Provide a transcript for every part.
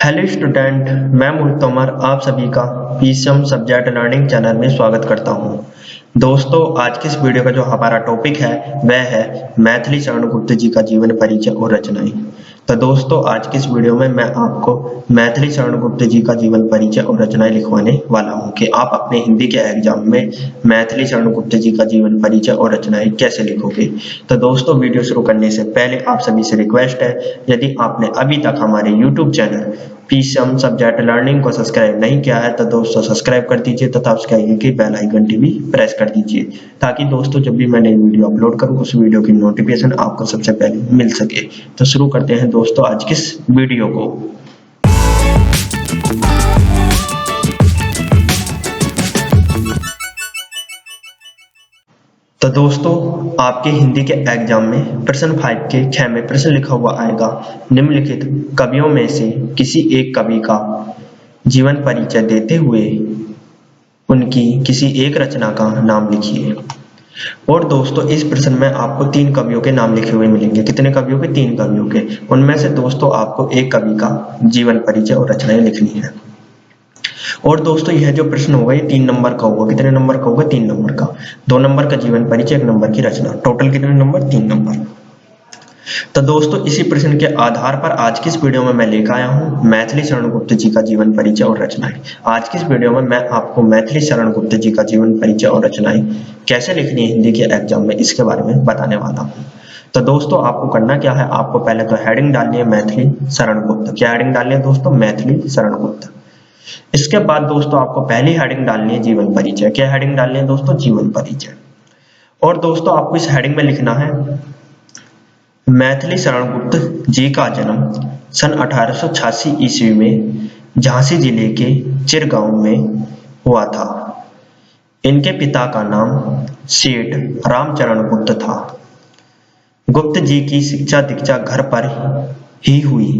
Hello student, मैं मोहित तोमर आप सभी का पीसीएम सब्जेक्ट लर्निंग चैनल में स्वागत करता हूं। दोस्तों, आज की इस वीडियो का जो हमारा टॉपिक है वह है मैथिली शरण गुप्त जी का जीवन परिचय और रचनाएं। तो दोस्तों, आज की इस वीडियो में मैं आपको मैथिली शरण गुप्त जी का जीवन परिचय और रचनाएं लिखवाने वाला हूं कि आप अपने हिंदी के एग्जाम में मैथिली शरण गुप्त जी का जीवन परिचय और रचनाएं कैसे लिखोगे। तो दोस्तों, वीडियो शुरू करने से पहले आप सभी से रिक्वेस्ट है, यदि आपने अभी तक हमारे YouTube channel PCM subject learning को सब्सक्राइब नहीं किया है तो दोस्तों सब्सक्राइब कर दीजिए तथा उसके आगे की बेल आइकन भी प्रेस कर दीजिए, ताकि दोस्तों जब भी मैं नई वीडियो अपलोड करूं उस वीडियो की नोटिफिकेशन आपको सबसे पहले मिल सके। तो शुरू करते हैं दोस्तों आज की इस वीडियो को। तो दोस्तों, आपके हिंदी के एग्जाम में प्रश्न 5 के 6 में प्रश्न लिखा हुआ आएगा, निम्नलिखित कवियों में से किसी एक कवि का जीवन परिचय देते हुए उनकी किसी एक रचना का नाम लिखिए। और दोस्तों, इस प्रश्न में आपको 3 कवियों के नाम लिखे हुए मिलेंगे। कितने कवियों के? 3 कवियों के। उनमें से दोस्तों आपको एक कवि का जीवन परिचय और रचनाएं लिखनी है। और दोस्तों, यह जो प्रश्न होगा ये 3 नंबर का होगा। कितने नंबर का होगा? 3 नंबर का। 2 नंबर का जीवन परिचय, 1 नंबर की रचना। टोटल कितने नंबर? 3 नंबर। तो दोस्तों, इसी प्रश्न के आधार पर आज की इस वीडियो में मैं लेकर आया हूं मैथिली शरण गुप्त जी का जीवन परिचय और रचनाएं। आज की इस वीडियो में मैं आपको मैथिली शरण गुप्त जी का जीवन परिचय और रचनाएं कैसे लिखनी है हिंदी के एग्जाम में, इसके बारे में बताने वाला हूं। तो दोस्तों, आपको करना क्या है, आपको पहले तो हेडिंग डालनी है मैथिली शरण गुप्त। क्या हेडिंग डालनी है दोस्तों? मैथिली शरण गुप्त। इसके बाद दोस्तों आपको पहली हेडिंग डालनी है जीवन परिचय। क्या हेडिंग डालनी है दोस्तों? जीवन परिचय। और दोस्तों आपको इस हेडिंग में लिखना है मैथिली शरण गुप्त जी का जन्म सन 1886 ईस्वी में झांसी जिले के चिर गांव में हुआ था। इनके पिता का नाम सेठ रामचरण गुप्त था। गुप्त जी की शिक्षा दीक्षा घर पर ही हुई।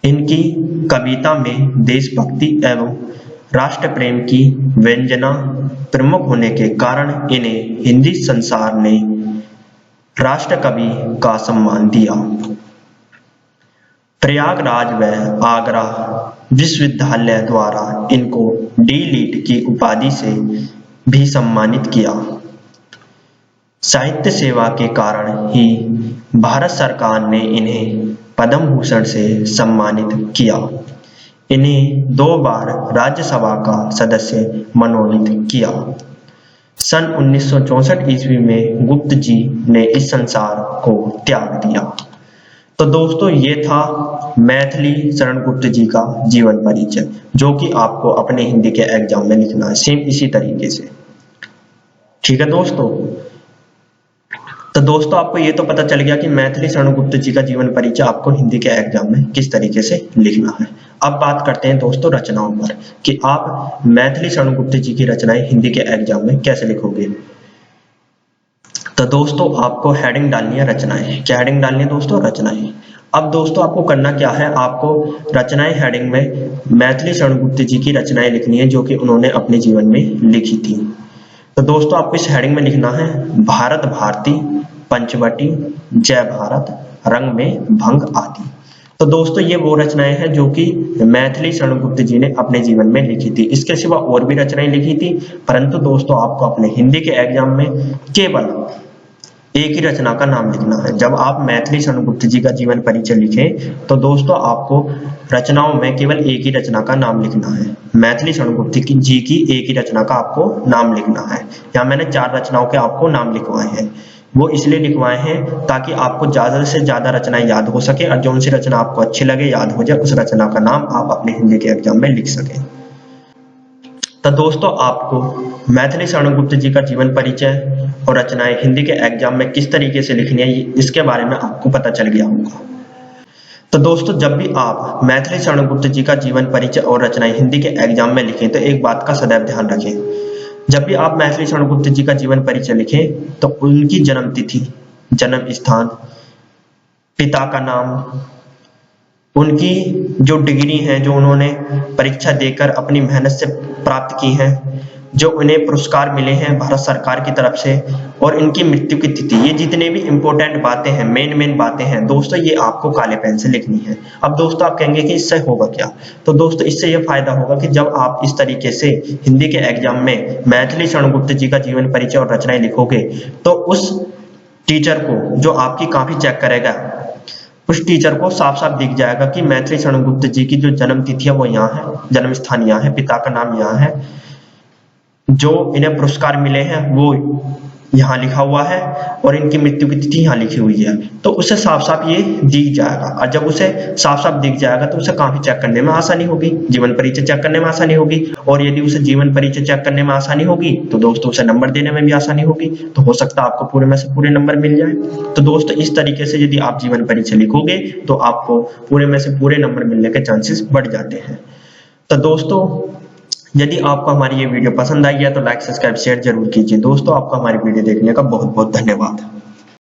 इनकी कविता में देशभक्ति एवं राष्ट्र प्रेम की व्यंजना प्रमुख होने के कारण इन्हें हिंदी संसार ने राष्ट्र कवि का सम्मान दिया। प्रयागराज व आगरा विश्वविद्यालय द्वारा इनको डी.लिट की उपाधि से भी सम्मानित किया। साहित्य सेवा के कारण ही भारत सरकार ने इन्हें पद्म भूषण से सम्मानित किया। इन्हें 2 बार राज्यसभा का सदस्य मनोनीत किया। सन 1964 ईस्वी में गुप्त जी ने इस संसार को त्याग दिया। तो दोस्तों, ये था मैथिली शरण गुप्त जी का जीवन परिचय, जो कि आपको अपने हिंदी के एग्जाम में लिखना है सेम इसी तरीके से। ठीक है दोस्तों। तो दोस्तों, आपको ये तो पता चल गया कि मैथिली शरण गुप्त जी का जीवन परिचय आपको हिंदी के एग्जाम में किस तरीके से लिखना है। अब बात करते हैं दोस्तों रचनाओं पर कि आप मैथिली शरण गुप्त जी की रचनाएं हिंदी के एग्जाम में कैसे लिखोगे। तो दोस्तों, आपको हेडिंग डालनी है रचनाएं। क्या हेडिंग डालनी है दोस्तों? रचनाएं। अब दोस्तों आपको करना क्या है, आपको रचनाएं हेडिंग में मैथिली शरण गुप्त जी की रचनाएं लिखनी है जो कि उन्होंने अपने जीवन में लिखी थी। तो दोस्तों आपको इस हेडिंग में लिखना है भारत भारती, पंचवटी, जय भारत, रंग में भंग आदि। तो दोस्तों ये वो रचनाएं हैं जो कि मैथिली शरण गुप्त जी ने अपने जीवन में लिखी थी। इसके सिवा और भी रचनाएं लिखी थी, परंतु दोस्तों आपको अपने हिंदी के एग्जाम में केवल एक ही रचना का नाम लिखना है। जब आप मैथिली शरण गुप्त जी का जीवन परिचय लिखें तो दोस्तों आपको रचनाओं में केवल एक ही रचना का नाम लिखना है। मैथिली शरण गुप्त जी की एक ही रचना का आपको नाम लिखना है। यहाँ मैंने 4 रचनाओं के आपको नाम लिखवाए हैं। वो इसलिए लिखवाए हैं ताकि आपको ज्यादा से ज्यादा रचनाएं याद हो सके और जो सी रचना आपको अच्छी लगे, याद हो जाए, उस रचना का नाम आप अपने हिंदी के एग्जाम में लिख सकें। तो दोस्तों आपको मैथिली शरण गुप्त जी का जीवन परिचय और रचनाएं हिंदी के एग्जाम में किस तरीके से लिखनी है इसके बारे में आपको पता चल गया होगा। तो दोस्तों, जब भी आप मैथिली शरण गुप्त जी का जीवन परिचय और रचनाएं हिंदी के एग्जाम में लिखें तो एक बात का सदैव ध्यान रखें। जब भी आप मैथिली शरण गुप्त जी का जीवन परिचय लिखें तो उनकी जन्म तिथि, जन्म स्थान, पिता का नाम, उनकी जो डिग्री है जो उन्होंने परीक्षा देकर अपनी मेहनत से प्राप्त की है, जो उन्हें पुरस्कार मिले हैं भारत सरकार की तरफ से और इनकी मृत्यु की तिथि, ये जितने भी इंपॉर्टेंट बातें हैं, मेन बातें हैं दोस्तों, ये आपको काले पेन से लिखनी है। अब दोस्तों आप कहेंगे कि इससे होगा क्या, तो दोस्तों इससे ये फायदा होगा कि जब आप इस तरीके से हिंदी के एग्जाम में मैथिली शरण गुप्त जी का जीवन परिचय और रचनाएं लिखोगे तो उस टीचर को जो आपकी कॉपी चेक करेगा, उस टीचर को साफ साफ दिख जाएगा कि मैथिली शरण गुप्त जी की जो जन्म तिथि है वो यहाँ है, जन्म स्थान यहाँ है, पिता का नाम यहाँ है, जो इन्हें पुरस्कार मिले हैं वो यहाँ लिखा हुआ है और इनकी मृत्यु की तिथि यहाँ लिखी हुई है। तो उसे साफ साफ ये दिख जाएगा, और जब उसे साफ साफ दिख जाएगा तो उसे कॉपी चेक करने में आसानी होगी, जीवन परिचय चेक करने में आसानी होगी, और यदि उसे जीवन परिचय चेक करने में आसानी होगी तो दोस्तों उसे नंबर देने में भी आसानी होगी। तो हो सकता है आपको पूरे में से पूरे नंबर मिल जाए। तो दोस्तों इस तरीके से यदि आप जीवन परिचय लिखोगे तो आपको पूरे में से पूरे नंबर मिलने के चांसेस बढ़ जाते हैं। तो दोस्तों यदि आपको हमारी ये वीडियो पसंद आई है तो लाइक, सब्सक्राइब, शेयर जरूर कीजिए। दोस्तों आपका हमारी वीडियो देखने का बहुत बहुत धन्यवाद।